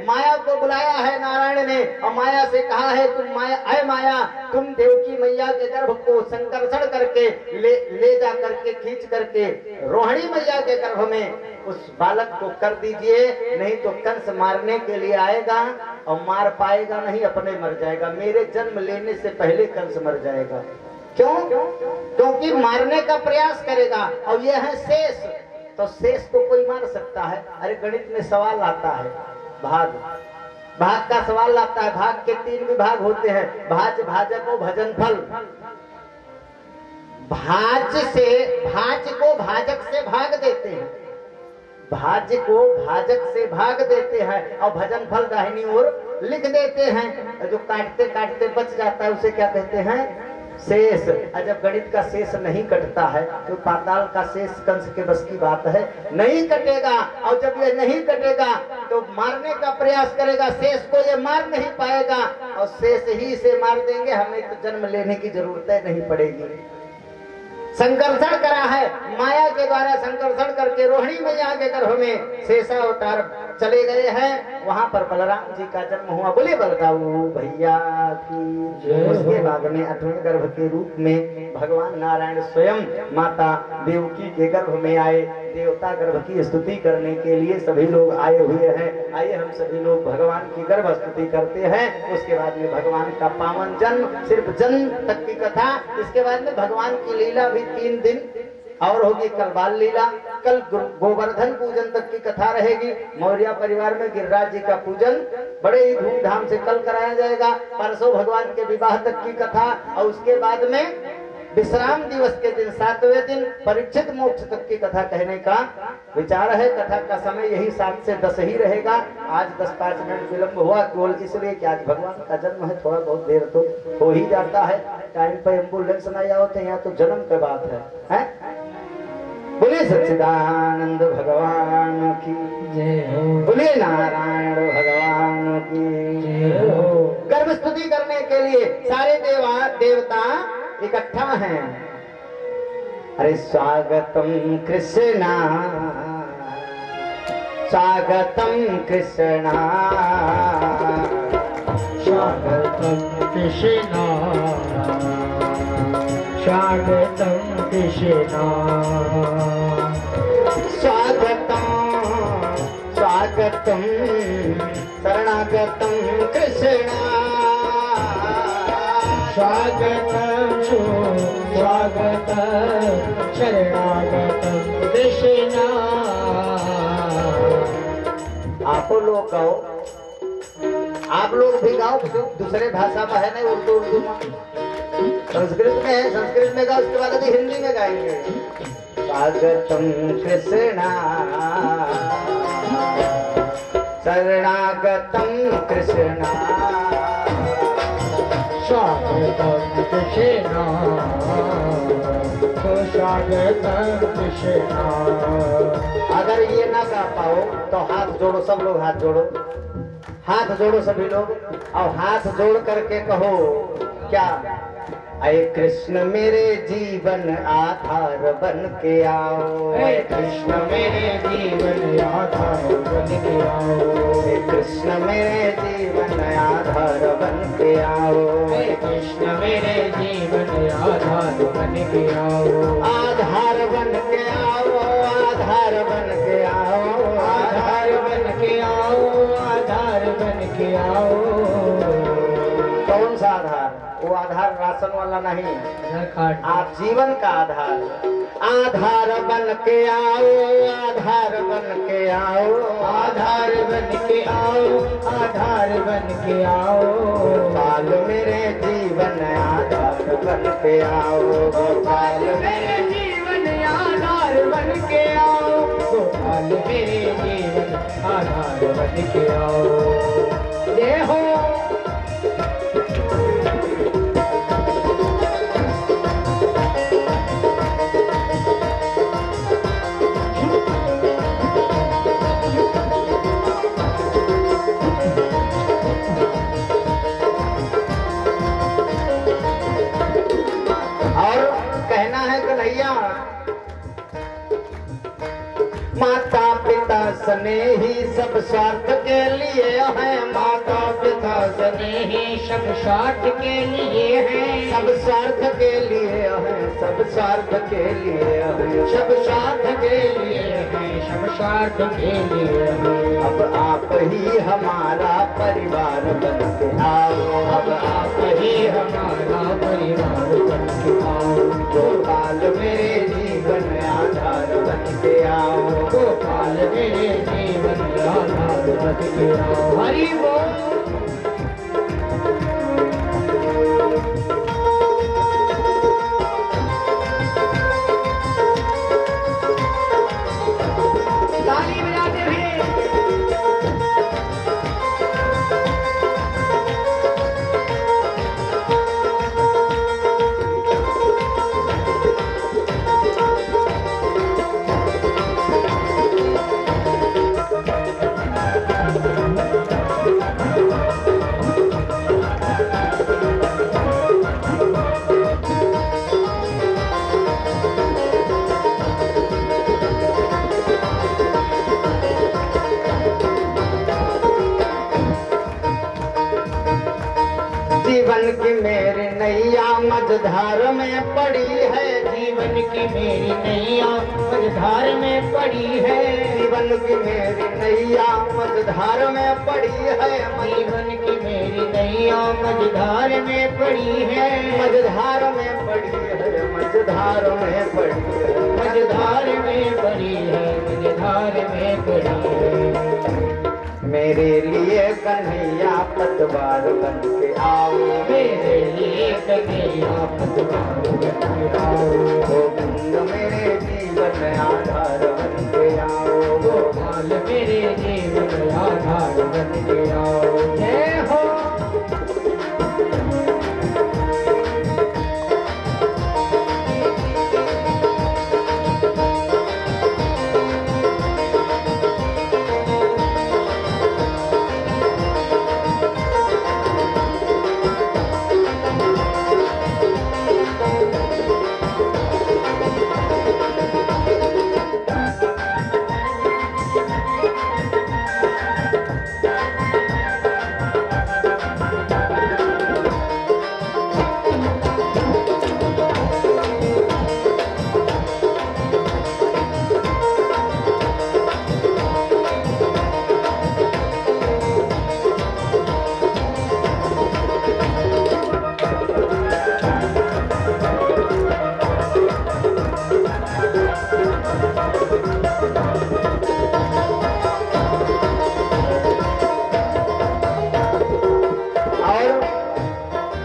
माया को बुलाया है नारायण ने और माया से कहा है तुम माया, अय माया तुम देवकी मैया के गर्भ को संकर्षण करके ले जा करके खींच करके रोहिणी मैया के गर्भ में उस बालक को कर दीजिए, नहीं तो कंस मारने के लिए आएगा और मार पाएगा नहीं, अपने मर जाएगा। मेरे जन्म लेने से पहले कंस मर जाएगा। क्यों? क्योंकि मारने का प्रयास करेगा। और यह है शेष, तो शेष को कोई मार सकता है? अरे गणित में सवाल आता है, भाग का सवाल आता है। भाग के 3 विभाग होते हैं, भाज, भाजक और भजन फल। भाज को भाजक से भाग देते हैं, भाज को भाजक से भाग देते हैं और भजन फल दाहिनी ओर लिख देते हैं। जो काटते काटते बच जाता है उसे क्या कहते हैं? शेष। जब गणित का शेष नहीं कटता है तो पाताल का शेष कंस के बस की बात है, नहीं कटेगा। और जब ये नहीं कटेगा तो मारने का प्रयास करेगा, शेष को ये मार नहीं पाएगा और शेष ही से मार देंगे, हमें तो जन्म लेने की जरूरत नहीं पड़ेगी। संकर्षण करा है माया के द्वारा, संकर्षण करके रोहिणी मैया के गर्भ में शेषावतार चले गए हैं। वहां पर बलराम जी का जन्म हुआ। बोले बलदाऊ भैया की। उसके बाद में 8वें गर्भ के रूप में भगवान नारायण स्वयं माता देवकी के गर्भ में आए। देवता गर्भ की स्तुति करने के लिए सभी लोग आए हुए हैं। आइए हम सभी लोग भगवान की गर्भ स्तुति करते हैं। उसके बाद में भगवान का पावन जन्म, सिर्फ जन्म तक की कथा। इसके बाद में भगवान की लीला भी 3 दिन और होगी। कल बाल लीला, कल गोवर्धन पूजन तक की कथा रहेगी। मौर्य परिवार में गिरिराज जी का पूजन बड़े ही धूमधाम से कल कराया जाएगा। परसों भगवान के विवाह तक की कथा और उसके बाद में विश्राम दिवस के दिन 7वें दिन परीक्षित मोक्ष तक की कथा कहने का विचार है। कथा का समय यही 7 से 10 ही रहेगा। आज 10-5 मिनट विलंब हुआ केवल इसलिए कि आज भगवान का जन्म है, थोड़ा बहुत देर तो हो ही जाता है। टाइम पे एम्बुलेंस नहीं होते, यहाँ तो जन्म की बात है? बोले सच्चिदानंद भगवान की जय हो, बोले नारायण भगवान की जय हो। गर्भ स्तुति करने के लिए सारे देवता इकट्ठा हैं। अरे स्वागतम कृष्णा, स्वागतम कृष्णा, स्वागतम कृष्णा, स्वागतम कृष्णा, स्वागतम स्वागतम शरणागतम कृष्णा, स्वागतम स्वागतम शरणागतम कृष्णा। आप लोग गाओ, आप लोग भी गाओ। दूसरे भाषा में है नहीं, उर्दू में, संस्कृत में है, संस्कृत में गाओ। उसके बाद अभी हिंदी में गाएंगे। स्वागतम कृष्णा, शरणागतम कृष्णा, स्वागतम कृष्णा, स्वागतम कृष्णा। अगर ये ना गा पाओ तो हाथ जोड़ो, सब लोग हाथ जोड़ो, हाथ जोड़ो सभी लोग और हाथ जोड़ करके कहो क्या? अये कृष्ण मेरे जीवन आधार बन के आओ, अये कृष्ण मेरे जीवन आधार बन के आओ, अये कृष्ण मेरे जीवन आधार बन के आओ, अये कृष्ण मेरे जीवन आधार बन के आओ, आधार बन के आओ, आधार बन के आओ, आधार बन के आओ, आधार बन के आओ। कौन सा आधार? वो आधार राशन वाला नहीं, आप जीवन का आधार। आधार बन के आओ, आधार बन के आओ, आधार बन के आओ, आधार बन के आओ। गोपाल मेरे जीवन आधार बन के आओ, गोपाल मेरे जीवन आधार बन के आओ, गोपाल मेरे जीवन आधार बन के आओ। जय हो। माता पिता स्नेही सब सब स्वार्थ के लिए है, माता पिता स्नेही सब स्वार्थ के लिए है, सब स्वार्थ के लिए है, सब स्वार्थ के लिए है, सब स्वार्थ के लिए है, सब स्वार्थ के लिए है। अब आप ही हमारा परिवार बन के आओ, अब आप ही हमारा परिवार बन के आओ, गोपाल मेरे जीवन आधार बन के आओ, गोपाल मेरे जीवन आधार बन के आओ। हरि बोल। ताली बजाते हुए जीवन की मेरी नैया मझधार में पड़ी है, जीवन की मेरी नैया मझधार में पड़ी है, जीवन की मेरी नैया मझधार में पड़ी है, जीवन की मेरी नैया मझधार में पड़ी है, मझधार में पड़ी है, मझधार में पड़ी है, मझधार में पड़ी है, मझधार में पड़ी है। मेरे लिए कन्हैया पतवार बन के आओ, मेरे लिए कन्हैया पतवार बन के आओ, गोविंद मेरे जीवन आधार बन के आओ, गोपाल मेरे जीवन आधार बन के आओ। जय हो।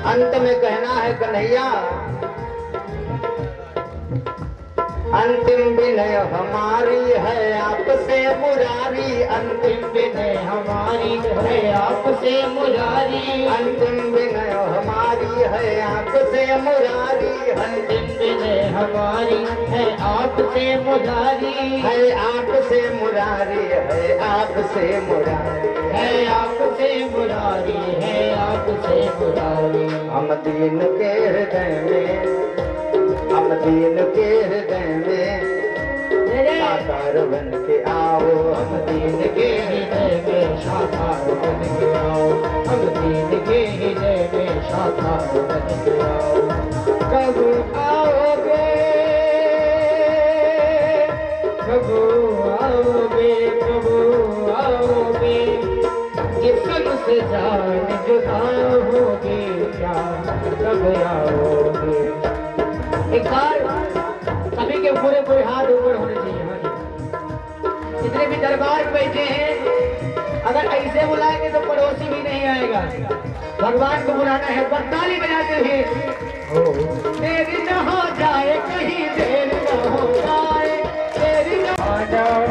अंत में कहना है कन्हैया, अंतिम विनय हमारी है आपसे मुरारी, अंतिम विनय हमारी है आपसे मुरारी, अंतिम विनय हमारी है आपसे मुरारी, अंतिम विनय हमारी है आपसे मुरारी, है आपसे मुरारी, है आपसे मुरारी, है आपसे मुरारी, है आपसे मुरारी। हम दीन के हृदय में, हम दीन के हृदय में साकार बन के आओ, हम दीन के हृदय में साकार बन के आओ, हम दीन के हृदय में साकार बन के आओ। कब आओगे, कब आओगे, कब आओगे, जिस्म से जान जुदा होगे क्या, कब आओगे। एक बार सभी के पूरे पूरे हाथ ऊपर होने चाहिए। जितने भी दरबार में बैठे हैं, अगर ऐसे बुलाएंगे तो पड़ोसी भी नहीं आएगा। भगवान को बुलाना है, पर ताली बजाते हुए। देरी न हो जाए कहीं, देर न हो जाए, देरी न हो जाए,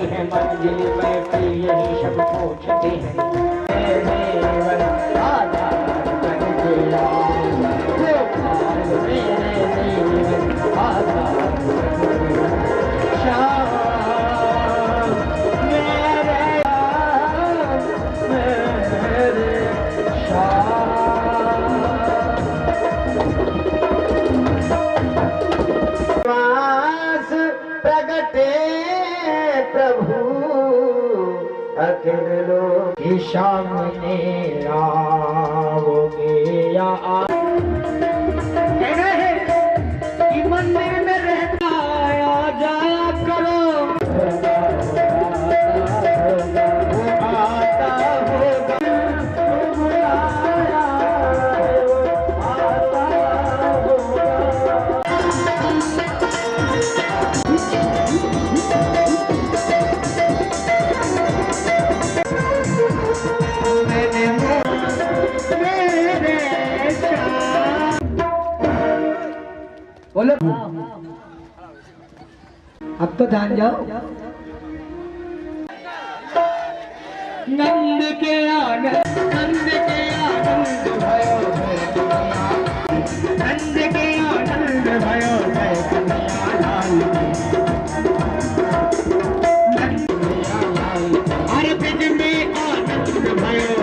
है मंजिल में कल यही सब पूछते हैं, आधार बन के आओ, गोपाल मेरे जीवन आधार बन के आओ। सुन लो कि सामने आओगे या कहना है कि मंदिर में रहता आया जाया करो, वो आता होगा, वो बुलाया आता होगा। बोलो अब तो जान जाओ। नंद के आनंद भयो नंद के आनंद भयो जय कन्हैया लाल हर दिन में आनंद भयो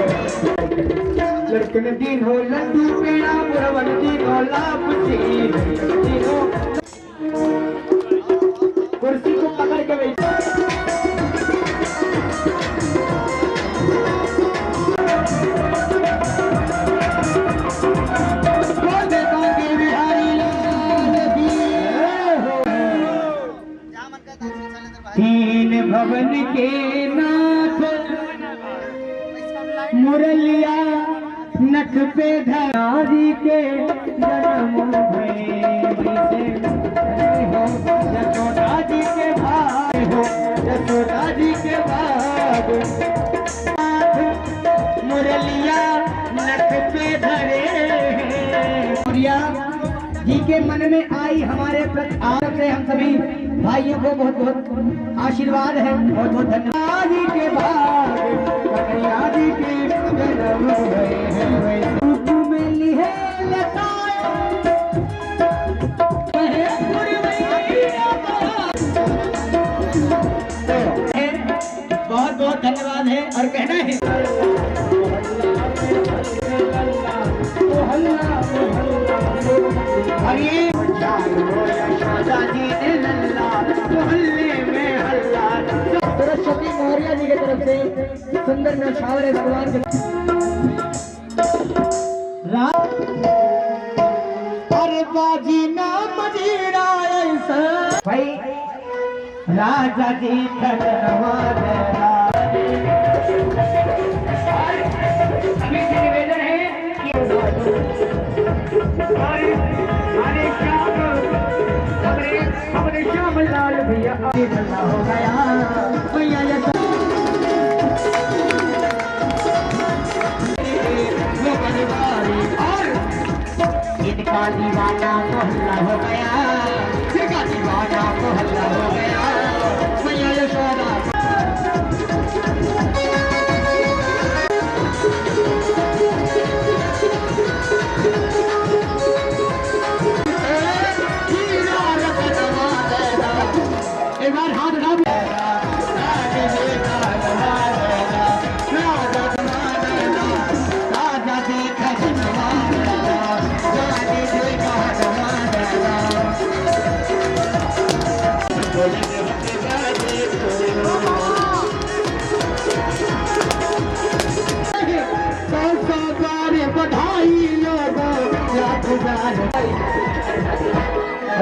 लड़कन दिन हो लड्डू पेड़ा बुरवन दिन हो लाभ कुर्सी को पकड़ के बैठ तीन भवन के नाथ मुरलिया नख पे धरारी के जन्म भये हो यशोदा जी के भाई हो यशोदा जी के भाग मुरलिया नख पे धरे मुरलिया जी के मन में आई हमारे प्रति से हम सभी भाइयों को बहुत बहुत आशीर्वाद है, बहुत बहुत धन्यवाद जी के भाग कन्हैया जी के जन्म भये हैं में लिहे बहुत बहुत धन्यवाद है और कहना है सरस्वती मौर्य जी की तरफ से सुंदर न्यौछावर है भगवान के अरे बाजी ना मजीरा ऐसा भाई राजा जी धन्यवाद निवेदन है अपने श्याम लाल भैया हो गया भैया इनका दीवाना मोहल्ला हो गया, इनका दीवाना मोहल्ला हो गया भैया यशोदा एक बार हाथ उठा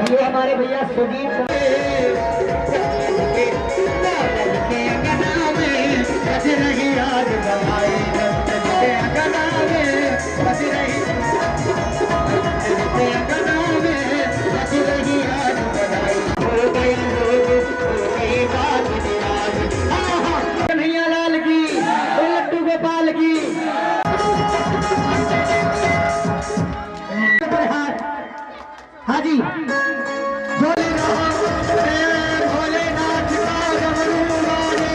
ये हमारे भैया सुदीप कन्हैया लाल की लड्डू गोपाल की हाँ जी भोलेनाथ का डमरू वाले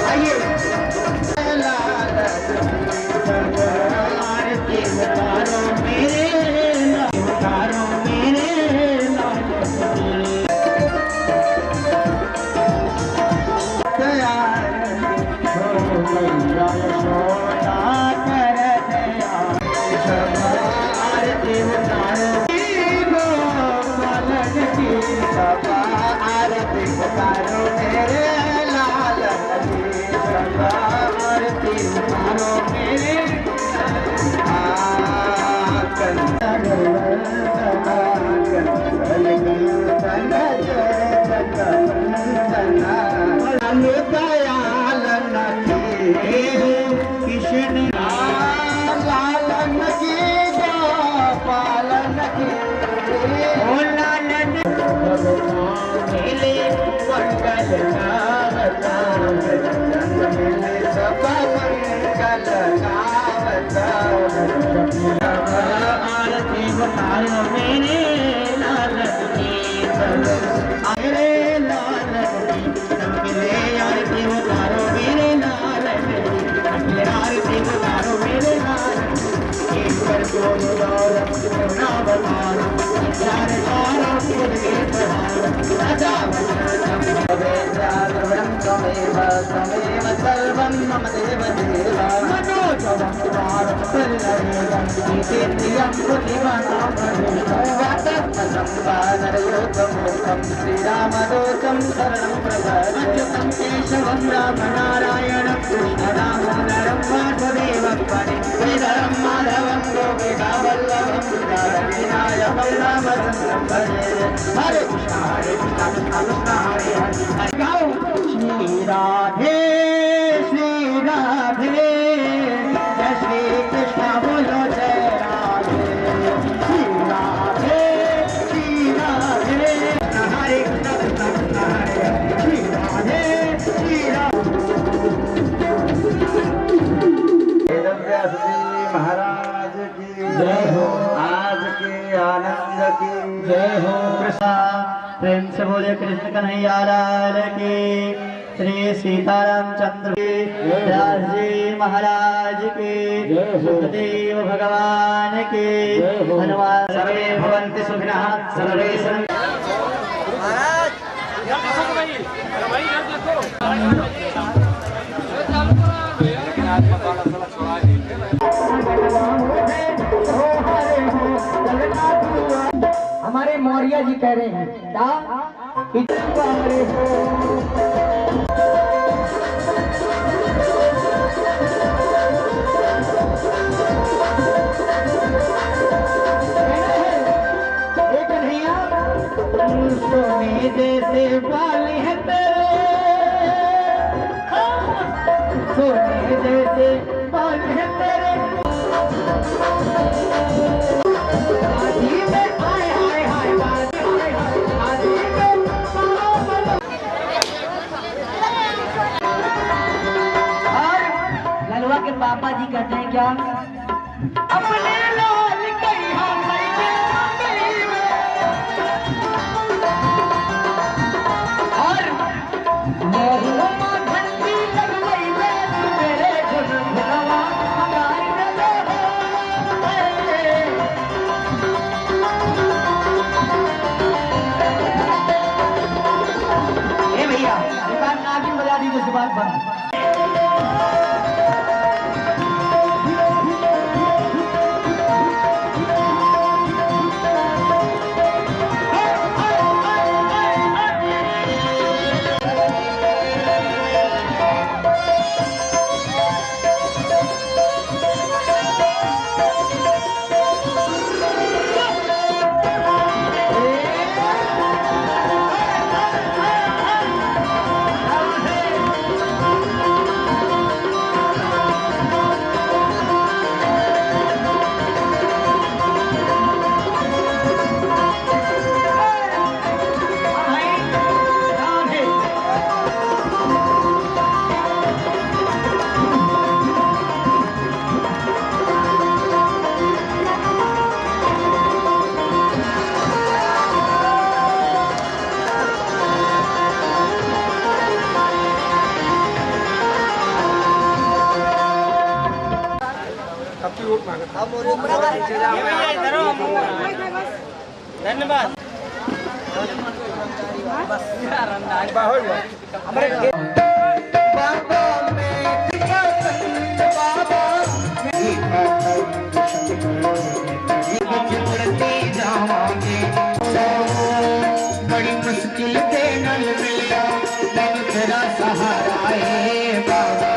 आइए आरती उतारो मेरे दयाल कृष्ण लालन की पालन की लालन मिले मंगल मिले सब मंगल आरती बतायो मेरे लाल मेरे लाल मिले आरती उतारो मेरे लाल आरती उतारो मेरे लाल ईश्वर को ना बताओ चार चारों खुद के सदा तमेव तमेव सर्वं मम देव देव मनोजवं कुमारं सर्वमेवं ईशेन्द्रियं बुद्धिमतां वातत्वसंवादयोगमोक्षं श्रीरामदूतं शरणं प्रपद्ये अच्युतं केशवं रामनारायणं कृष्णदामोदरं वासुदेवं श्रीधरं माधवं गोपिकावल्लभं विनायकं रामचन्द्रं भजे हरे कृष्ण कृष्ण कृष्ण हरे हरे श्री राधे जय श्री कृष्ण बोलो जय राधे श्री राधे हरे कृष्ण कृष्ण हरे श्री राधे श्री वेदव्यास जी महाराज की जय हो। आज के आनंद की जय हो। कृष्ण प्रेम से बोले कृष्ण कन्हैया लाल की श्री सीताराम चंद्र की व्यास जी महाराज की सुखदेव भगवान की हनुमान सर्वे भवन्ति सुखिनः सर्वे हमारे मौर्य जी कह रहे हैं क्या सोने जैसे बाल है तेरे सोने जैसे बाल है तेरे आदि में हाय हाय हाय आदि में और ललवा के पापा जी कहते हैं क्या अपने लाल कई हाथ भैया दुकान नागिन बजा दीजिए सुभाष बंद धन्यवाद बड़ी मुश्किल से नल मिला तेरा सहारा है बाबा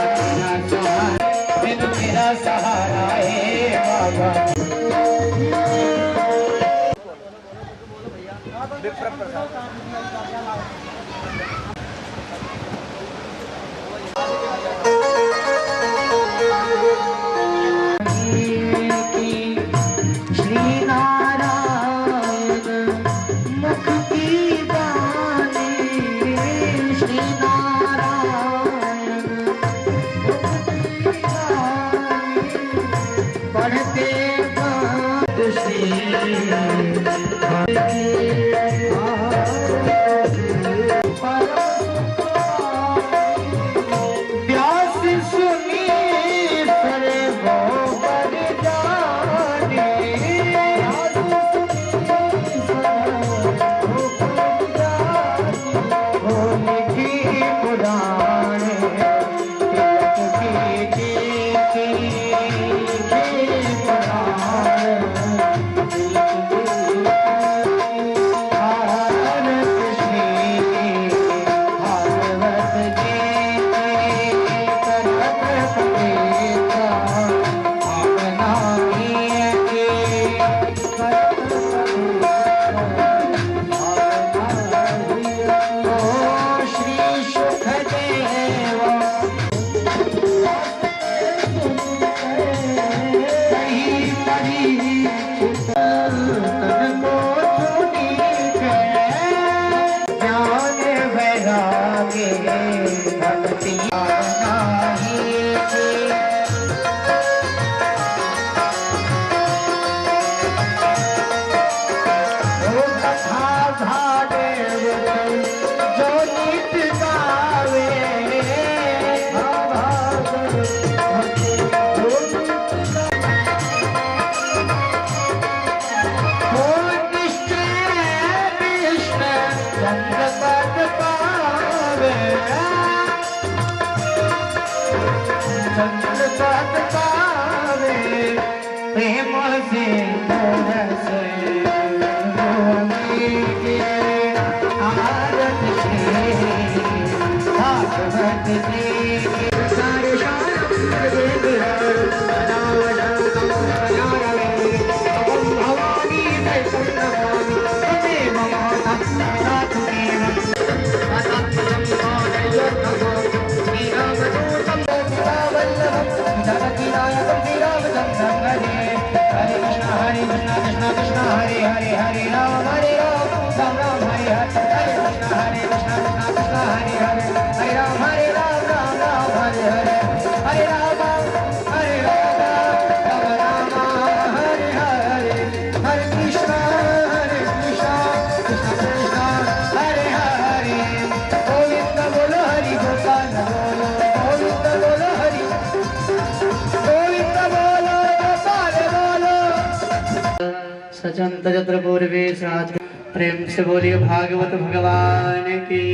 सचंत जत्र पूर्वे साथ प्रेम से बोलिए भागवत भगवान की।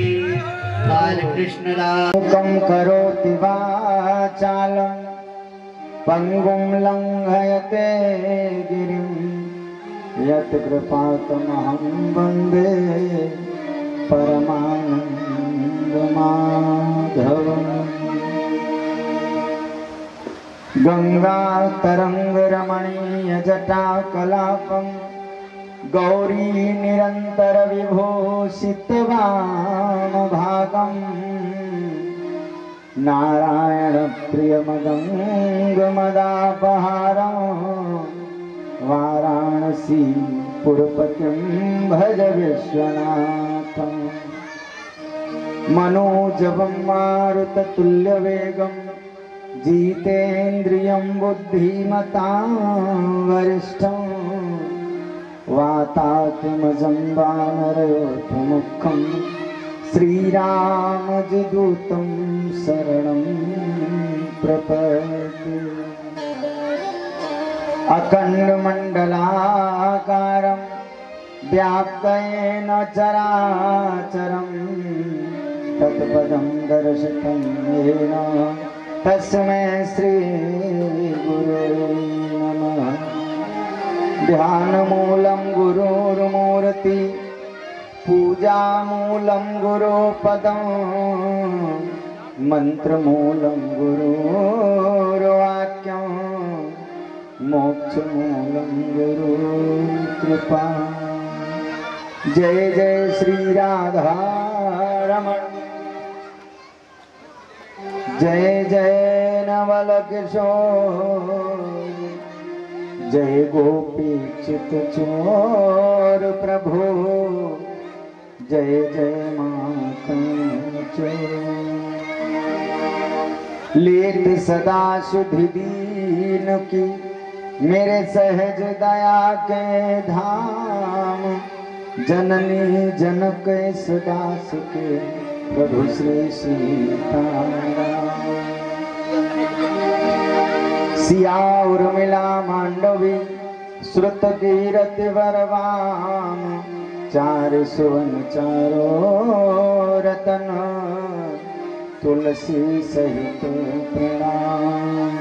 बाल कृष्ण कम करोति वाचालं पंगुं लंघयते गिरिं यत् कृपातमहं वन्दे परमानन्दमाधवम्। गंगा तरंग रमणीय जटा कलापं गौरी निरंतर विभूषित वामभागं नारायण प्रिय मदंगमदापहारं वाराणसी पुरपतिं भज विश्वनाथं। मनोजवं मारुततुल्यवेगं जितेन्द्रियं बुद्धिमतां वरिष्ठं वातात्मजं वानरयोधमुखं श्रीरामदूतं शरणं प्रपद्ये। अखण्डमण्डलाकारं व्याप्तेन चराचरं तत्पदं दर्शितं येन तस्मै श्री गुरुवे नमः। ध्यानमूलं गुरुर्मूर्ति पूजामूलं गुरुपदं मंत्रमूलं गुरुर्वाक्यं मोक्षमूलं गुरुकृपा। जय जय श्री राधा रमण, जय जय नवल किशोर, जय गोपी चित चोर प्रभु, जय जय माखन चोर। लेत सदा सुधि दीन की मेरे सहज दया के धाम, जननी जनक इस दास के प्रभु श्री सीताराम। सिया उर्मिला मांडवी श्रुत कीरति बरवाम, चार सुवन चारो रतन, तुलसी सहित प्रणाम।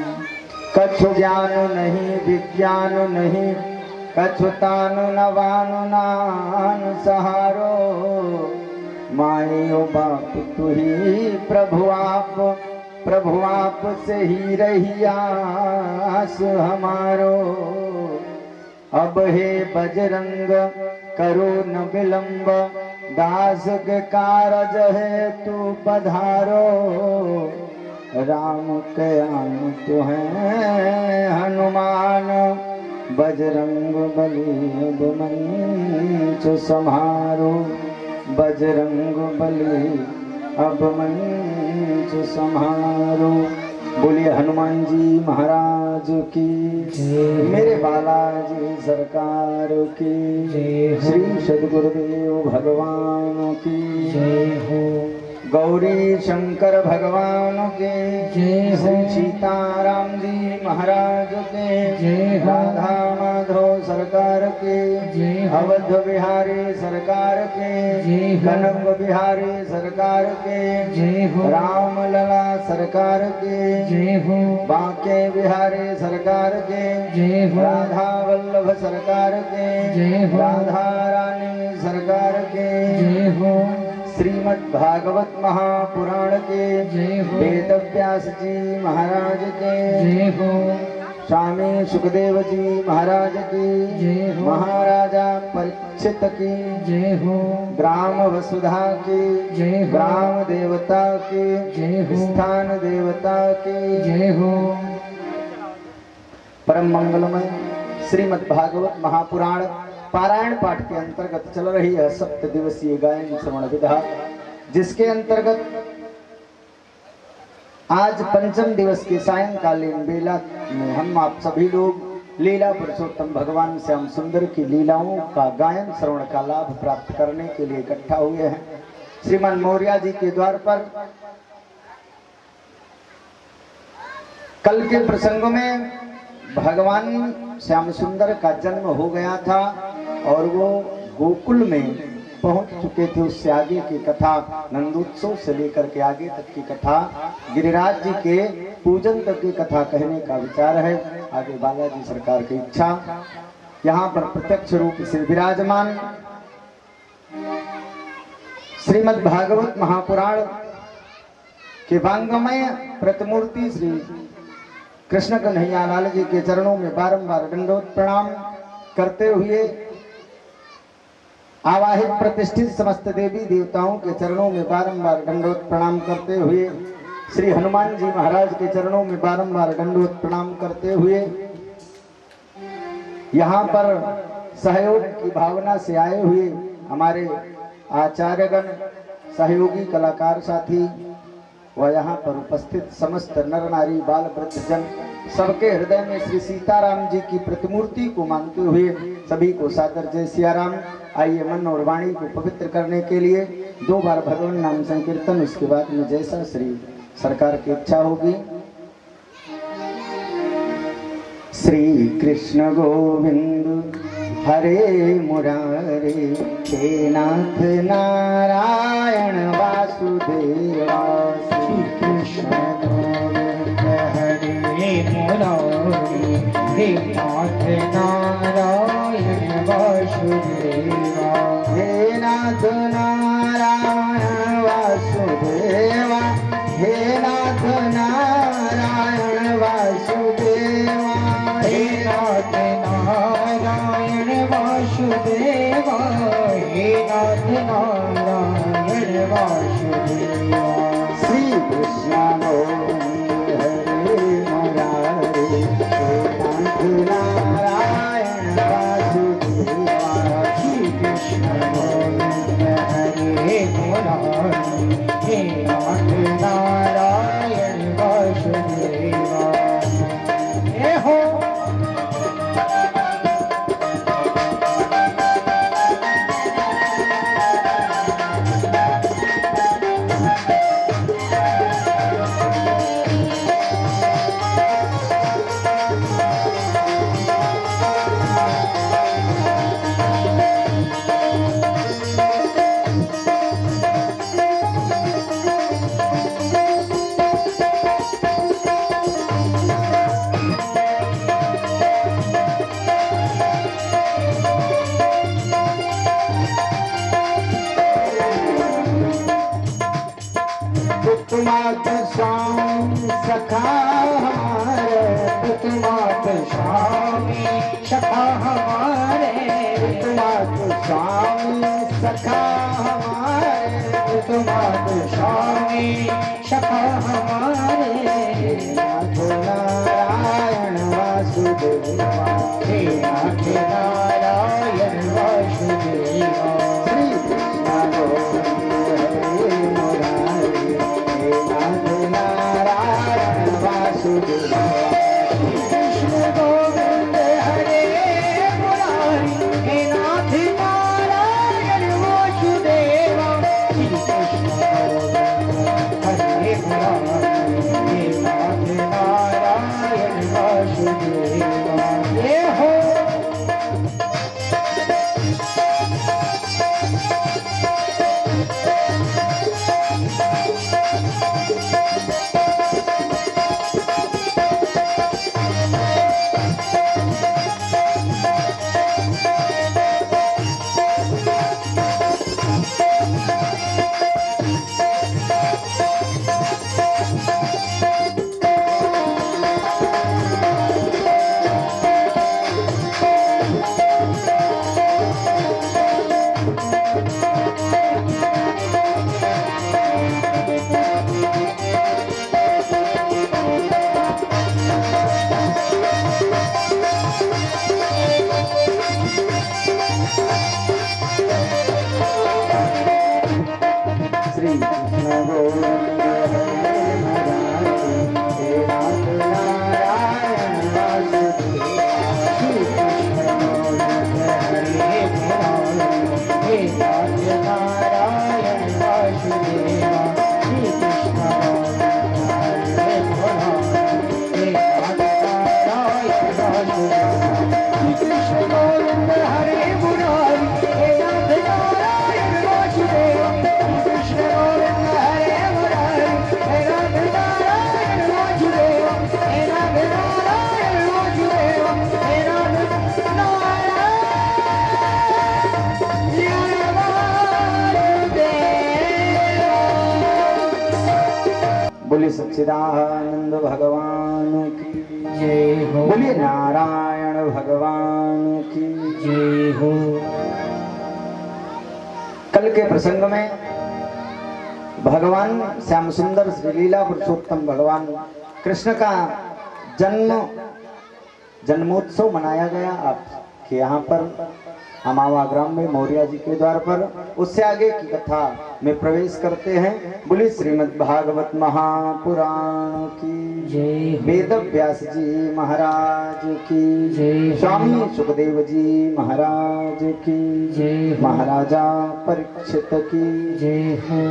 कछु ज्ञान नहीं विज्ञान नहीं, कछु तान नवान नान सहारो, मायो बाप तू ही प्रभु आप से ही रही आस हमारो। अब हे बजरंग करो न विलंब, दास के कारज है तू पधारो। राम के आन तो है हनुमान, बजरंग बली अब मंच सम्हारो। बजरंग बली अब मंच सम्हारो। बोलिए हनुमान जी महाराज की, मेरे बालाजी सरकार की, श्री सद्गुरुदेव भगवान की जय हो। गौरी शंकर भगवान के जय, श्री सीताराम जी महाराज के जय, राधा माधव सरकार के जय, अवध बिहारी सरकार के जय, कनक बिहारी सरकार के जय हो, राम लला सरकार के जय हो, बांके बिहारी सरकार के जय हो, राधा वल्लभ सरकार के जय हो, राधा रानी सरकार के जय हो। श्रीमद् भागवत महापुराण के जय हो, वेद व्यास जी महाराज के जय हो, स्वामी सुखदेव जी महाराज की जय हो, महाराजा परीक्षित की जय हो, ग्राम वसुधा की जय हो, ग्राम देवता की जय हो, स्थान देवता की जय हो। परम मंगलमय श्रीमद् भागवत महापुराण पारायण पाठ के अंतर्गत चल रही है 7 दिवसीय गायन श्रवण विधा, जिसके अंतर्गत आज पंचम दिवस के सायंकालीन बेला में हम आप सभी लोग लीला पुरुषोत्तम भगवान श्याम सुंदर की लीलाओं का गायन श्रवण का लाभ प्राप्त करने के लिए इकट्ठा हुए हैं। श्रीमान मौर्य जी के द्वार पर कल के प्रसंग में भगवान श्याम सुंदर का जन्म हो गया था और वो गोकुल में पहुंच चुके थे। उससे आगे की कथा, नंदोत्सव से लेकर के आगे तक की कथा, गिरिराज जी के पूजन तक की कथा कहने का विचार है। आगे बालाजी सरकार की इच्छा यहाँ पर प्रत्यक्ष रूप से विराजमान श्रीमद् भागवत महापुराण के वांगमय प्रतिमूर्ति श्री कृष्ण कन्हैया लाल जी के चरणों में बारंबार दंडोत प्रणाम करते हुए, आवाहित प्रतिष्ठित समस्त देवी देवताओं के चरणों में बारंबार दंडोत प्रणाम करते हुए, श्री हनुमान जी महाराज के चरणों में बारंबार दंडोत प्रणाम करते हुए, यहाँ पर सहयोग की भावना से आए हुए हमारे आचार्यगण, सहयोगी कलाकार साथी व यहाँ पर उपस्थित समस्त नर नारी बाल वृद्ध जन, सबके हृदय में श्री सीताराम जी की प्रतिमूर्ति को मानते हुए सभी को सादर जय सियाराम। आइए मन और वाणी को पवित्र करने के लिए 2 बार भगवान नाम संकीर्तन, उसके बाद में जैसा श्री सरकार की इच्छा होगी। श्री कृष्ण गोविंद हरे मुरारे, हे नाथ नारायण वासुदेवा। श्री कृष्ण गोविंद हरे मुरारे, हे नाथ नारायण वासुदेवा। हे नाथ नारायण वासुदेवा, हे नाथ नारायण वासुदेवा, हे नाथ नारायण वासुदेवा, हे सखा हमारे पितुमात स्वामी सखा हमारे पितुमात स्वामी सखा हमारे पितुमात स्वामी सखा हमारे नाथ नारायण वासुदेवा हे नाथ नारायण वासुदेवा श्री कृष्ण गोविंद हरे मुरारी हे नाथ नारायण वासुदेवा कृष्ण गोविंद हरे मुरारी हे नाथ नारायण वासुदेवा श्री कृष्ण गोविंद हरे मुरारी हे नाथ नारायण वासुदेवा ये हो बोलिए सच्चिदानंद भगवान की जय हो। बोलिए नारायण भगवान की जय हो। कल के प्रसंग में भगवान श्याम सुंदर श्री लीला पुरुषोत्तम भगवान कृष्ण का जन्मोत्सव मनाया गया आपके यहाँ पर अमावा ग्राम में मौर्या जी के द्वार पर। उससे आगे की कथा में प्रवेश करते हैं। बोली श्रीमद् भागवत महापुराण की जय। वेद व्यास जी महाराज की जय। स्वामी सुखदेव जी महाराज की जय। महाराजा परीक्षित की जय हो।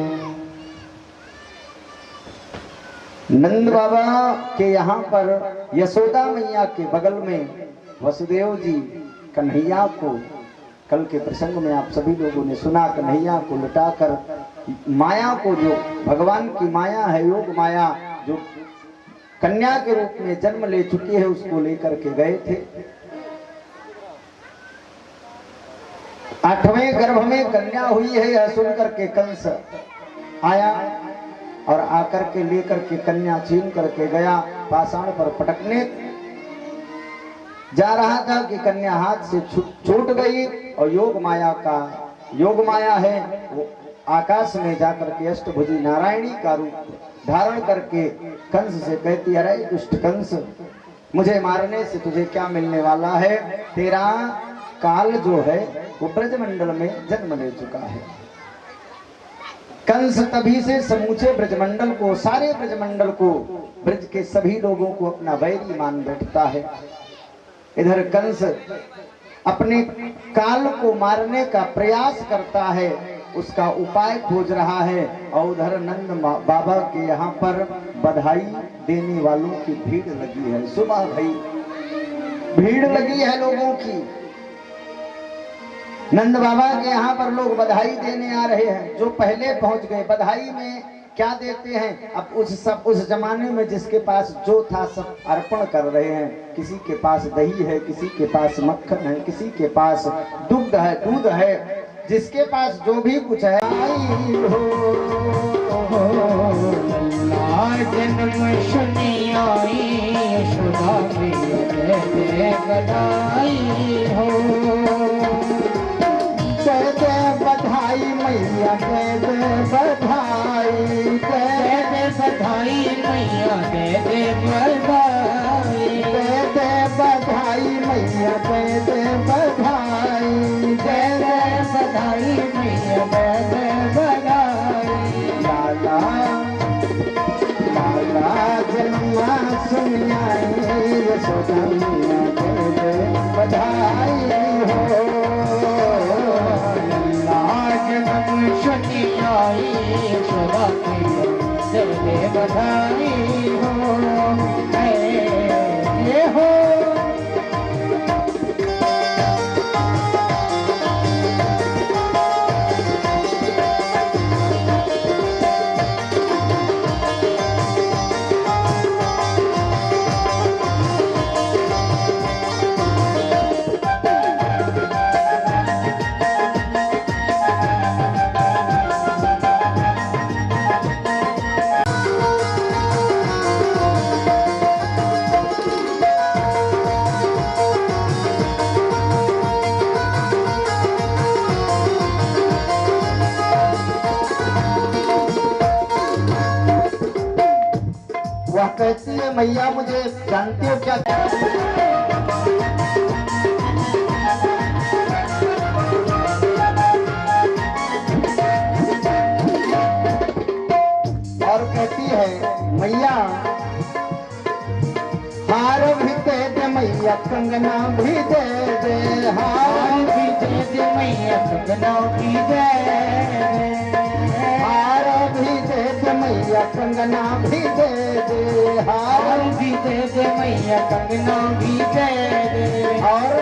नंद बाबा के यहाँ पर यशोदा मैया के बगल में वसुदेव जी कन्हैया को कल के प्रसंग में आप सभी लोगों ने सुना, कन्हैया को लुटाकर माया को, जो भगवान की माया है, योग माया, जो कन्या के रूप में जन्म ले चुकी है, उसको लेकर के गए थे। 8वें गर्भ में कन्या हुई है, यह सुनकर के कंस आया और आकर के लेकर के कन्या छीन करके गया, पाषाण पर पटकने जा रहा था कि कन्या हाथ से छूट गई और योग माया है वो आकाश में जाकर के अष्टभुजी नारायणी का रूप धारण करके कंस से कहती, अरे दुष्ट कंस, मुझे मारने से तुझे क्या मिलने वाला है? तेरा काल जो है वो ब्रजमंडल में जन्म ले चुका है। कंस तभी से समूचे ब्रजमंडल को, सारे ब्रजमंडल को, ब्रज के सभी लोगों को अपना वैरी मान बैठता है। इधर कंस अपने काल को मारने का प्रयास करता है, उसका उपाय खोज रहा है। और उधर नंद बाबा के यहाँ पर बधाई देने वालों की भीड़ लगी है। सुबह भाई भीड़ लगी है लोगों की। नंद बाबा के यहाँ पर लोग बधाई देने आ रहे हैं। जो पहले पहुंच गए, बधाई में क्या देते हैं? अब उस जमाने में जिसके पास जो था सब अर्पण कर रहे हैं। किसी के पास दही है, किसी के पास मक्खन है, किसी के पास दूध है, जिसके पास जो भी कुछ है। जन्म सुनी आई यशोदा मैया दे दे बधाई हो। दे दे बधाई मैया दे दे बधाई, दे दे बधाई मैया दे दे बधाई, दे दे बधाई मैया दे दे बधाई, दे दे बधाई मैया दे दे बधाई। लाला लाला जन्मा सुनियाई यशोदा मैया दे दे बधाई हो। जन्म सुनी आई यशोदा मैया दे दे बधाई हो। ये हो वह कहती है मैया मुझे जानती हो क्या, और कहती है मैया हार भी दे दे मैया कंगना भी दे दे, हार भी दे दे मैया कंगना भी दे दे, हार भी दे दे मैया कंगना भी दे दे, हार भी दे दे मैया कंगना भी दे दे। और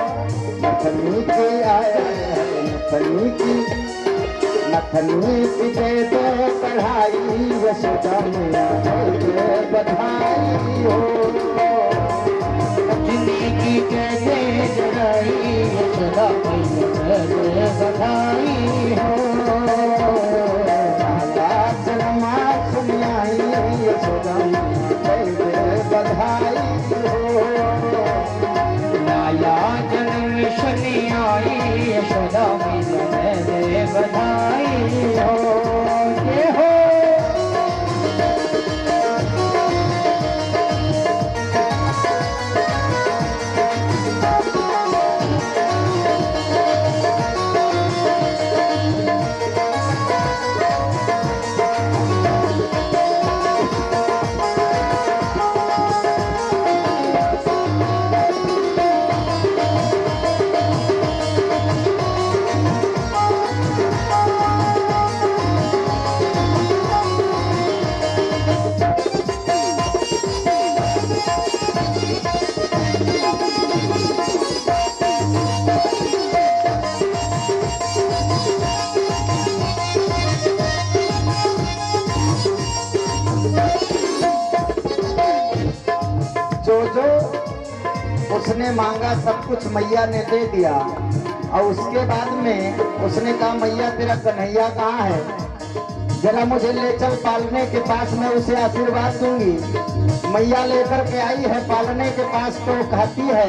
नथनी की आया नथनी की दे दे कढ़ाई यशोदा मैया दे दे बधाई हो। नथनी की दे दे जड़ाई यशोदा मैया दे दे बधाई हो। जन्मा सुनियाई यशोदा मैया दे दे बधाई हो। लाला जन्म सुनी आई यशोदा मैया दे दे बधाई हो। ये हो जो उसने मांगा सब कुछ मैया ने दे दिया। और उसके बाद में उसने कहा मैया तेरा कन्हैया कहाँ है, जरा मुझे ले चल पालने के पास, मैं उसे आशीर्वाद दूंगी। मैया लेकर के आई है पालने के पास, तो कहती है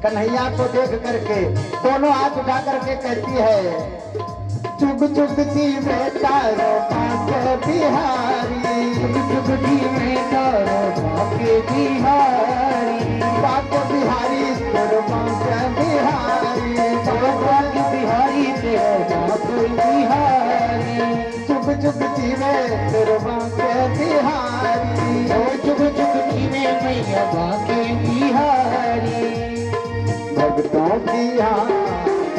कन्हैया को देख करके दोनों हाथ उठा करके कहती है चुग चुग जी बेटा रो बाके बिहारी, चुग जी बेटा रो बाके बिहारी, बाके बिहारी तेरे बाके बिहारी, बाके बिहारी तेरे बाके बिहारी, चुग चुग जी में तेरे बाके बिहारी, चुग चुग जी में मैया बाके बिहारी। भक्तों की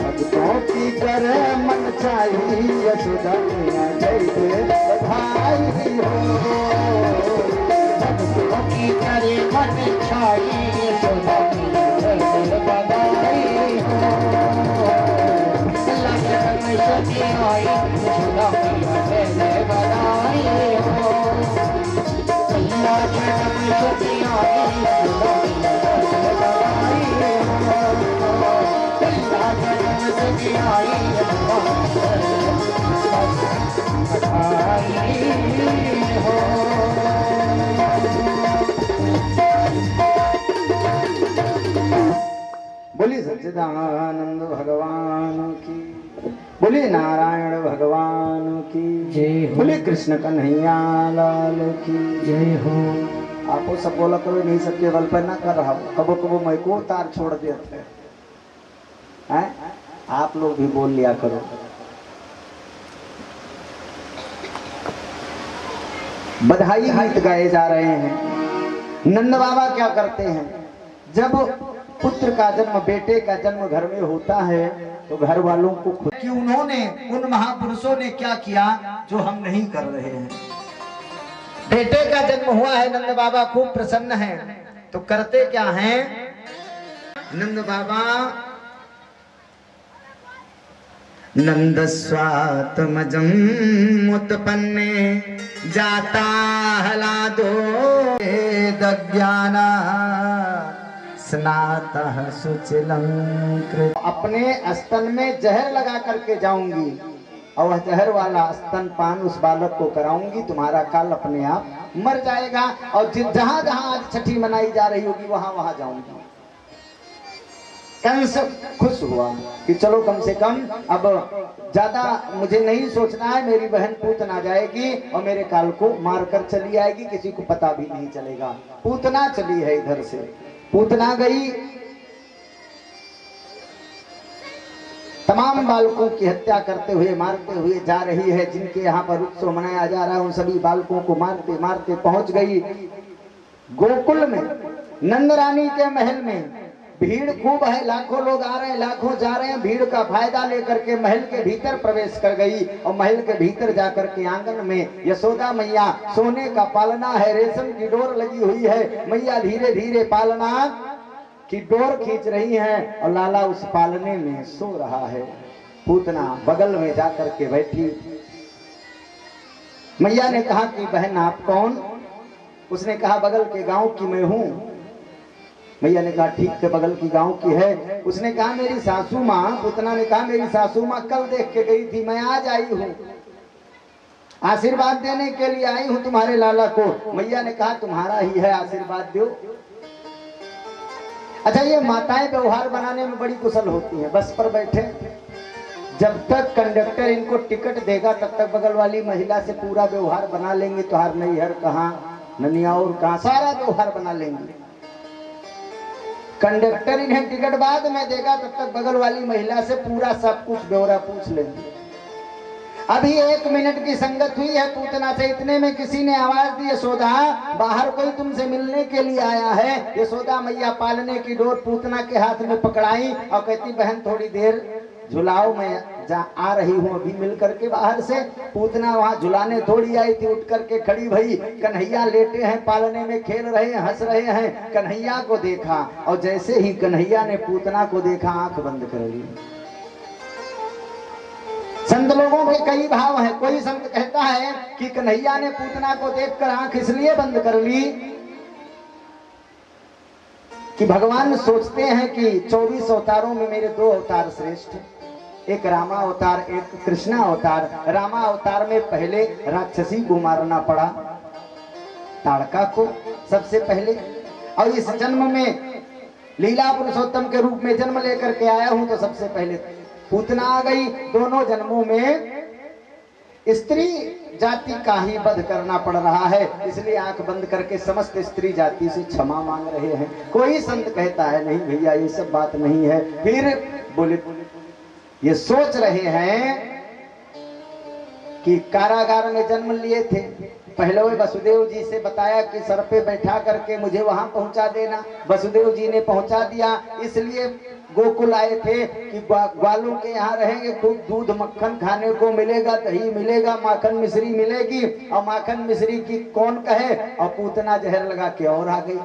भक्तों की करे मन चाहिए यशोदा मैया जय दे बधाई हो। भक्तों की करे मन चाहिए यशोदा मैया जय दे बधाई हो। लगन में सजी आई यशोदा मैया जय दे बधाई हो। लगन में सजी आई यशोदा मैया जय दे बधाई हो। बोली सच्चिदानंद भगवान की, बोली नारायण भगवान की जय हो। बोली कृष्ण कन्हैया लाल की जय हो। आपो सब बोला करो, नहीं सब केवल पर ना कर रहा, कबो कबो मैं को तार छोड़ देते हैं, आप लोग भी बोल लिया करो। बधाई गीत गाए जा रहे हैं। नंद बाबा क्या करते हैं, जब पुत्र का जन्म, बेटे का जन्म घर में होता है तो घर वालों को खुद कि उन्होंने, उन महापुरुषों ने क्या किया जो हम नहीं कर रहे हैं। बेटे का जन्म हुआ है, नंद बाबा खूब प्रसन्न हैं, तो करते क्या हैं नंद बाबा, नंद स्वात्मजम उत्पन्ने जाता हलादो दज्ञाना स्नातः सुचिलं कृत। अपने स्तन में जहर लगा करके जाऊंगी और वह जहर वाला स्तनपान उस बालक को कराऊंगी, तुम्हारा काल अपने आप मर जाएगा। और जहां जहां आज छठी मनाई जा रही होगी वहां वहां जाऊंगी। कंस खुश हुआ कि चलो कम से कम अब ज्यादा मुझे नहीं सोचना है, मेरी बहन पूतना जाएगी और मेरे काल को मारकर चली आएगी, किसी को पता भी नहीं चलेगा। पूतना चली है इधर से, पूतना गई, तमाम बालकों की हत्या करते हुए, मारते हुए जा रही है। जिनके यहाँ पर उत्सव मनाया जा रहा है उन सभी बालकों को मारते मारते पहुंच गई गोकुल में, नंद रानी के महल में। भीड़ खूब है, लाखों लोग आ रहे हैं, लाखों जा रहे हैं। भीड़ का फायदा लेकर के महल के भीतर प्रवेश कर गई और महल के भीतर जाकर के आंगन में यशोदा मैया, सोने का पालना है, रेशम की डोर लगी हुई है, मैया धीरे धीरे पालना की डोर खींच रही है और लाला उस पालने में सो रहा है। पूतना बगल में जाकर के बैठी। मैया ने कहा कि बहन आप कौन? उसने कहा बगल के गांव की मैं हूं। मैया ने कहा ठीक है, बगल की गांव की है। उसने कहा मेरी सासू माँ, पूतना ने कहा मेरी सासू माँ कल देख के गई थी, मैं आज आई हूँ, आशीर्वाद देने के लिए आई हूँ तुम्हारे लाला को। मैया ने कहा तुम्हारा ही है, आशीर्वाद दो। अच्छा, ये माताएं व्यवहार बनाने में बड़ी कुशल होती हैं। बस पर बैठे, जब तक कंडक्टर इनको टिकट देगा तब तक बगल वाली महिला से पूरा व्यवहार बना लेंगे। तुहार नैहर कहाँ, ननियाउर कहाँ, सारा व्यवहार बना लेंगे। कंडक्टर इन्हें टिकट बाद में देगा तब तक बगल वाली महिला से पूरा सब कुछ ब्यौरा पूछ लेंगे। अभी 1 मिनट की संगत हुई है पूतना से, इतने में किसी ने आवाज दी यशोदा बाहर कोई तुमसे मिलने के लिए आया है। यशोदा मैया पालने की डोर पूतना के हाथ में पकड़ाई और कहती बहन थोड़ी देर झुलाओ, मैं आ रही हूँ अभी मिल करके बाहर से। पूतना वहां झुलाने थोड़ी आई थी, उठ करके खड़ी भई। कन्हैया लेटे हैं, पालने में खेल रहे हैं, हंस रहे हैं। कन्हैया को देखा और जैसे ही कन्हैया ने पूतना को देखा आंख बंद कर ली। संत लोगों के कई भाव हैं। कोई संत कहता है कि कन्हैया ने पूतना को देखकर आंख इसलिए बंद कर ली कि भगवान सोचते हैं कि 24 अवतारों में मेरे 2 अवतार श्रेष्ठ, एक रामा अवतार, एक कृष्णा अवतार। रामा अवतार में पहले राक्षसी को मारना पड़ा, ताड़का को सबसे पहले, और इस जन्म में लीला पुरुषोत्तम के रूप में जन्म लेकर के आया हूं तो सबसे पहले पूतना आ गई। दोनों जन्मों में स्त्री जाति का ही वध करना पड़ रहा है, इसलिए आंख बंद करके समस्त स्त्री जाति से क्षमा मांग रहे हैं। कोई संत कहता है नहीं भैया ये सब बात नहीं है। फिर बोले ये सोच रहे हैं कि कारागार में जन्म लिए थे, पहले वे वसुदेव जी से बताया कि सर पे बैठा करके मुझे वहां पहुंचा देना। वसुदेव जी ने पहुंचा दिया, इसलिए गोकुल आए थे कि ग्वालों के यहाँ रहेंगे, खूब दूध मक्खन खाने को मिलेगा, दही मिलेगा, माखन मिश्री मिलेगी। और माखन मिश्री की कौन कहे, और पूतना जहर लगा के और आ गई।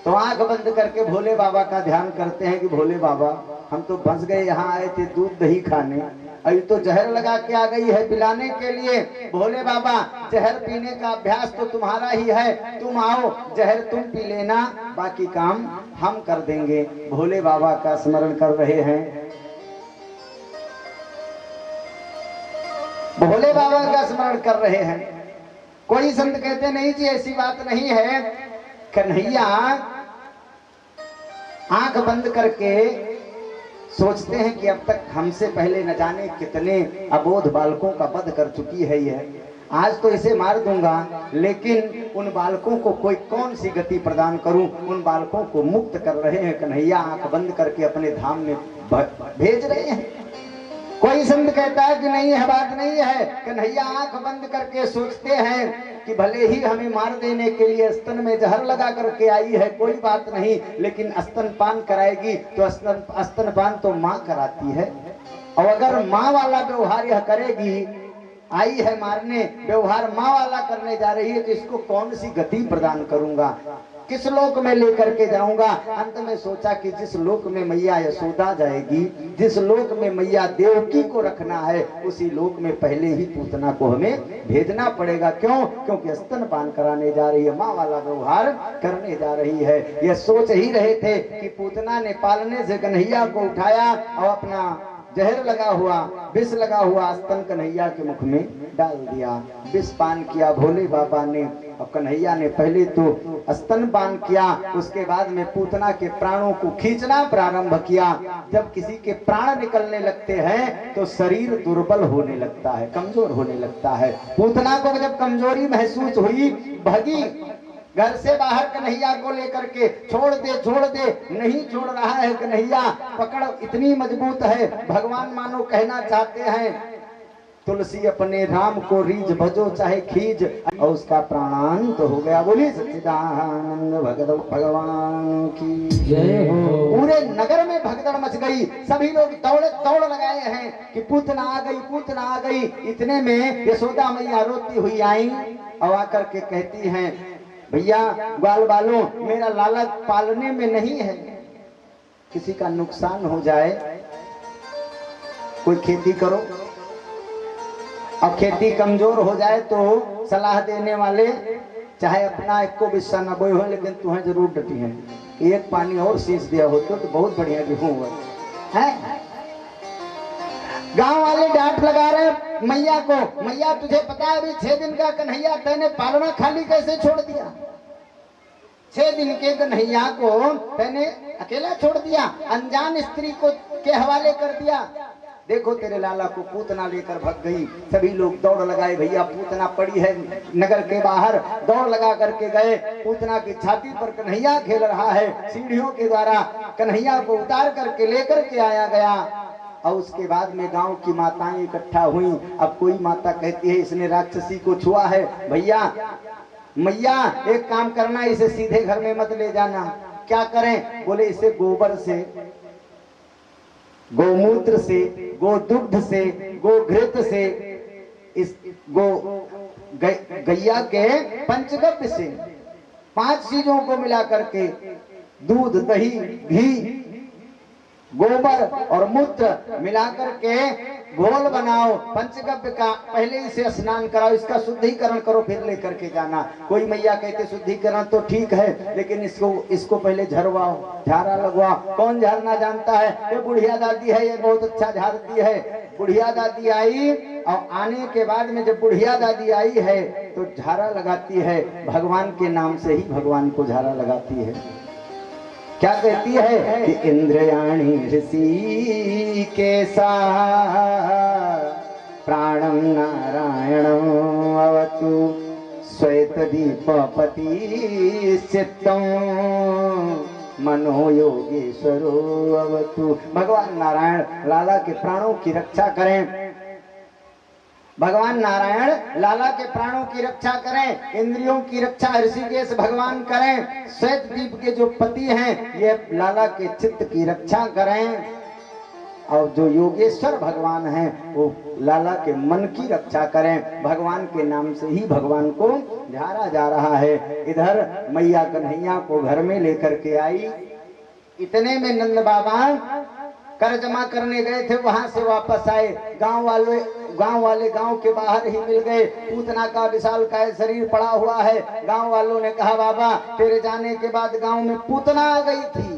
तो आंख बंद करके भोले बाबा का ध्यान करते हैं कि भोले बाबा हम तो फंस गए, यहाँ आए थे दूध दही खाने, अभी तो जहर लगा के आ गई है पिलाने के लिए। भोले बाबा जहर पीने का अभ्यास तो तुम्हारा ही है, तुम आओ जहर तुम पी लेना, बाकी काम हम कर देंगे। भोले बाबा का स्मरण कर रहे हैं। भोले बाबा का स्मरण कर रहे हैं। कोई संत कहते नहीं जी ऐसी बात नहीं है, कन्हैया आंख बंद करके सोचते हैं कि अब तक हमसे पहले न जाने कितने अबोध बालकों का वध कर चुकी है ये, आज तो इसे मार दूंगा, लेकिन उन बालकों को कोई कौन सी गति प्रदान करूं, उन बालकों को मुक्त कर रहे हैं कन्हैया, आंख बंद करके अपने धाम में भेज रहे हैं। कोई संत कहता है कि नहीं है, बात नहीं है, कन्हैया आंख बंद करके सोचते हैं कि भले ही हमें मार देने के लिए स्तन में जहर लगा करके आई है, कोई बात नहीं, लेकिन स्तनपान कराएगी तो स्तनपान तो माँ कराती है, और अगर माँ वाला व्यवहार यह करेगी, आई है मारने, व्यवहार माँ वाला करने जा रही है, तो इसको कौन सी गति प्रदान करूंगा, किस लोक में लेकर के जाऊंगा। अंत में सोचा कि जिस लोक में मैया यशोदा जाएगी, जिस लोक में मैया देवकी को रखना है, उसी लोक में पहले ही पूतना को हमें भेजना पड़ेगा। क्यों? क्योंकि स्तनपान कराने जा रही है, माँ वाला व्यवहार करने जा रही है। यह सोच ही रहे थे कि पूतना ने पालने से कन्हैया को उठाया और अपना जहर लगा हुआ, विष लगा हुआ स्तन कन्हैया के मुख में डाल दिया। विष पान किया भोले बाबा ने, और कन्हैया ने पहले तो स्तन पान किया, उसके बाद में पूतना के प्राणों को खींचना प्रारंभ किया। जब किसी के प्राण निकलने लगते हैं तो शरीर दुर्बल होने लगता है, कमजोर होने लगता है। पूतना को जब कमजोरी महसूस हुई, भगी घर से बाहर कन्हैया को लेकर के, छोड़ दे, नहीं छोड़ रहा है कन्हैया, पकड़ इतनी मजबूत है। भगवान मानो कहना चाहते हैं, तुलसी अपने राम को रीझ भजो चाहे खींच, और उसका प्राणांत तो हो गया। बोली सच्चिदानंद भगवान की जय हो। पूरे नगर में भगदड़ मच गई, सभी लोग दौड़ लगाए हैं कि पूतना आ गई, पूतना आ गई। इतने में यशोदा मैया रोती हुई आई और आकर के कहती हैं, भैया ग्वाल बालों, मेरा लाला पालने में नहीं है, किसी का नुकसान हो जाए, कोई खेती करो, अब खेती कमजोर हो जाए तो सलाह देने वाले चाहे अपना एक को बिस्सा न बोए हो, लेकिन तुम्हें जरूर डटी है, एक पानी और सींच दिया होते तो बहुत बढ़िया गेहूं हुआ है। गांव वाले डांट लगा रहे मैया को, मैया तुझे पता है अभी 6 दिन का कन्हैया तैने पालना खाली कैसे छोड़ दिया, 6 दिन के कन्हैया को तैने अकेला छोड़ दिया, अनजान स्त्री को के हवाले कर दिया। देखो तेरे लाला को पूतना लेकर भग गई। सभी लोग दौड़ लगाए, भैया पूतना पड़ी है नगर के बाहर, दौड़ लगा करके गए। पूतना की छाती पर कन्हैया खेल रहा है, सीढ़ियों के द्वारा कन्हैया को उतार करके लेकर के आया गया। और उसके बाद में गांव की माताएं इकट्ठा हुई। अब कोई माता कहती है इसने राक्षसी को छुआ है, भैया मैया एक काम करना, इसे सीधे घर में मत ले जाना। क्या करें? बोले इसे गोबर से, गोमूत्र से, गोदुग्ध से, गोघृत से, इस गैया के पंचगव्य से 5 चीजों को मिला करके, दूध, दही, घी, गोबर और मूत्र मिलाकर के घोल बनाओ पंचगव्य का, पहले इसे स्नान कराओ, इसका शुद्धिकरण करो, फिर लेकर के जाना। कोई मैया कहते शुद्धिकरण तो ठीक है, लेकिन इसको पहले झरवाओ, झारा लगवाओ। कौन झारना जानता है? ये बुढ़िया दादी है, ये बहुत अच्छा झारती है। बुढ़िया दादी आई, और आने के बाद में जब बुढ़िया दादी आई है तो झारा लगाती है, भगवान के नाम से ही भगवान को झारा लगाती है। क्या कहती है कि इंद्रयाणी ऋषि केसा प्राणम नारायणम अवतु श्वेत दीपपति चित्तम मनो योगेश्वरो अवतु। भगवान नारायण लाला के प्राणों की रक्षा करें, भगवान नारायण लाला के प्राणों की रक्षा करें, इंद्रियों की रक्षा ऋषिकेश भगवान करें। श्वेत दीप के जो पति हैं ये लाला के चित्त की रक्षा करें, और जो योगेश्वर भगवान हैं वो लाला के मन की रक्षा करें। भगवान के नाम से ही भगवान को झारा जा रहा है। इधर मैया कन्हैया को घर में लेकर के आई। इतने में नंद बाबा कर जमा करने गए थे, वहां से वापस आए। गांव वाले गांव के बाहर ही मिल गए। पूतना का विशालकाय शरीर पड़ा हुआ है। गांव वालों ने कहा बाबा तेरे जाने के बाद गांव में पूतना आ गई थी,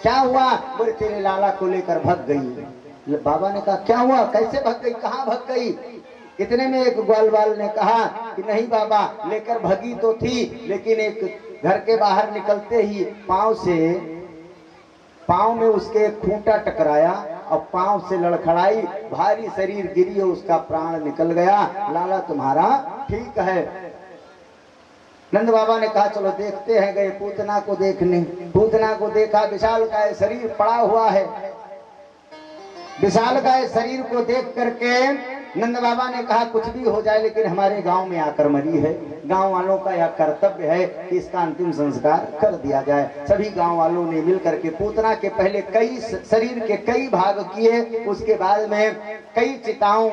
क्या हुआ? बोले तेरे लाला को लेकर भग गई। बाबा ने कहा क्या हुआ, कैसे भग गई, कहाँ भग गई? इतने में एक ग्वालवाल ने कहा कि नहीं बाबा, लेकर भगी तो थी, लेकिन एक घर के बाहर निकलते ही पांव में उसके खूंटा टकराया और पांव से लड़खड़ाई, भारी शरीर गिरी और उसका प्राण निकल गया। लाला तुम्हारा ठीक है। नंद बाबा ने कहा चलो देखते हैं। गए पूतना को देखने। पूतना को देखा, विशालकाय शरीर पड़ा हुआ है। विशालकाय शरीर को देख करके नंद बाबा ने कहा कुछ भी हो जाए लेकिन हमारे गांव में आकर मरी है। गांव वालों का यह कर्तव्य है कि इसका अंतिम संस्कार कर दिया जाए। सभी गांव वालों ने मिलकर के पूतना के पहले कई शरीर के कई भाग किए। उसके बाद में कई चिताओं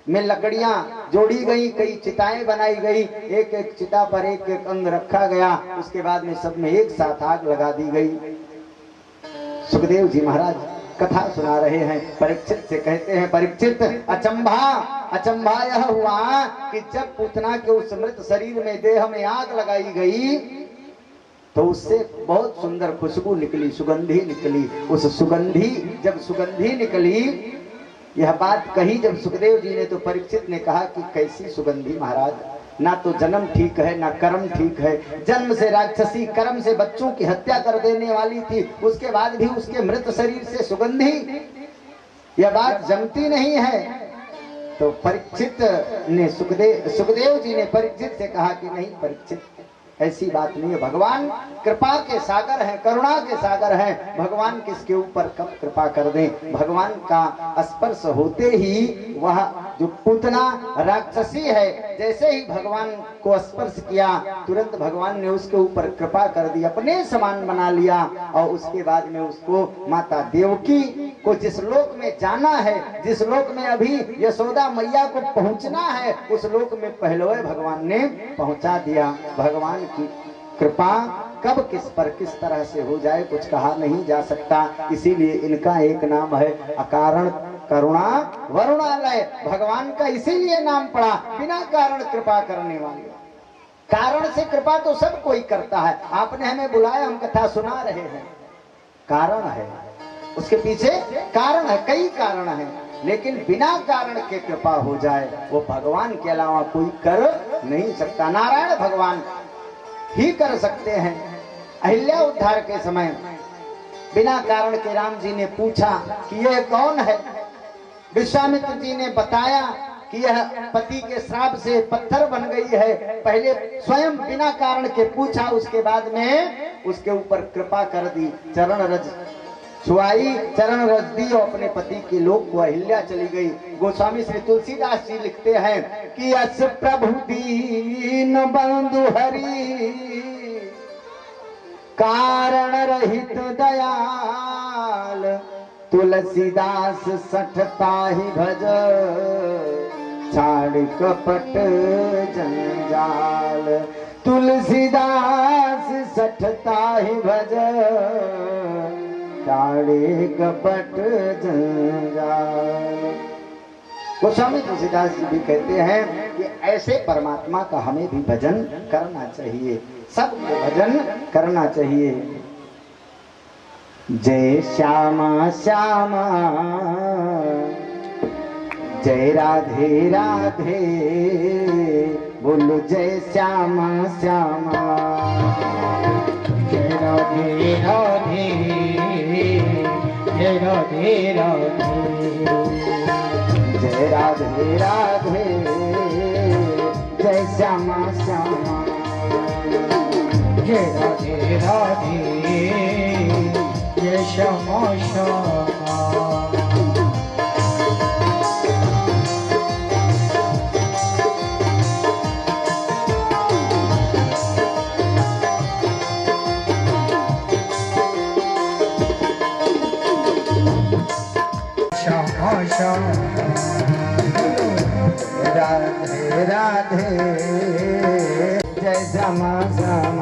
में लकड़ियां जोड़ी गई, कई चिताएं बनाई गई। एक एक चिता पर एक एक अंग रखा गया। उसके बाद में सब में एक साथ आग लगा दी गई। सुखदेव जी महाराज कथा सुना रहे हैं। परीक्षित से कहते हैं, परीक्षित अचंभा यह हुआ कि जब पूतना के उस मृत शरीर में देह में आग लगाई गई तो उससे बहुत सुंदर खुशबू निकली, सुगंधी निकली। उस जब सुगंधी निकली, यह बात कही जब सुखदेव जी ने, तो परीक्षित ने कहा कि कैसी सुगंधी महाराज, ना तो जन्म ठीक है ना कर्म ठीक है। जन्म से राक्षसी, कर्म से बच्चों की हत्या कर देने वाली थी, उसके बाद भी उसके मृत शरीर से सुगंधी, यह बात जमती नहीं है। तो परीक्षित ने सुखदेव जी ने परीक्षित से कहा कि नहीं परीक्षित, ऐसी बात नहीं है। भगवान कृपा के सागर हैं, करुणा के सागर हैं। भगवान किसके ऊपर कब कृपा कर दें। भगवान का स्पर्श होते ही वह जो पूतना राक्षसी है, जैसे ही भगवान को स्पर्श किया तुरंत भगवान ने उसके ऊपर कृपा कर दी, अपने समान बना लिया। और उसके बाद में उसको माता देवकी को जिस लोक में जाना है, जिस लोक में अभी यशोदा मैया को पहुंचना है, उस लोक में पहले भगवान ने पहुंचा दिया। भगवान की कृपा कब किस पर किस तरह से हो जाए कुछ कहा नहीं जा सकता। इसीलिए इनका एक नाम है अकारण करुणा वरुणालय। भगवान का इसीलिए नाम पड़ा, बिना कारण कृपा करने वाले। कारण से कृपा तो सब कोई करता है। आपने हमें बुलाया, हम कथा सुना रहे हैं, कारण है, उसके पीछे कारण है, कई कारण है। लेकिन बिना कारण के कृपा हो जाए वो भगवान के अलावा कोई कर नहीं सकता। नारायण भगवान ही कर सकते हैं। अहिल्या उद्धार के समय बिना कारण के राम जी ने पूछा कि यह कौन है। विश्वामित्र जी ने बताया कि यह पति के श्राप से पत्थर बन गई है। पहले स्वयं बिना कारण के पूछा, उसके बाद में उसके ऊपर कृपा कर दी, चरण रज छुआई, चरण रज दी और अपने पति के लोक को अहिल्या चली गई। गोस्वामी श्री तुलसीदास जी लिखते हैं कि अस प्रभु दीन बंधु हरि, कारण रहित दयाल, तुलसीदास सठता ही भज, छाड़ कपट जंजाल। तुलसीदास सठता ही भज, छाड़े कपट जंजाल। गोस्वामी तुलसीदास जी भी कहते हैं कि ऐसे परमात्मा का हमें भी भजन करना चाहिए, सबको भजन करना चाहिए। जय श्यामा श्यामा, जय राधे राधे, बोलो जय श्यामा श्यामा। जय राधे राधे, जय राधे राधे, जय राधे राधे, जय श्यामा श्यामा। जय राधे राधे, जय श्यामा श्यामा। श्यामा श्यामा,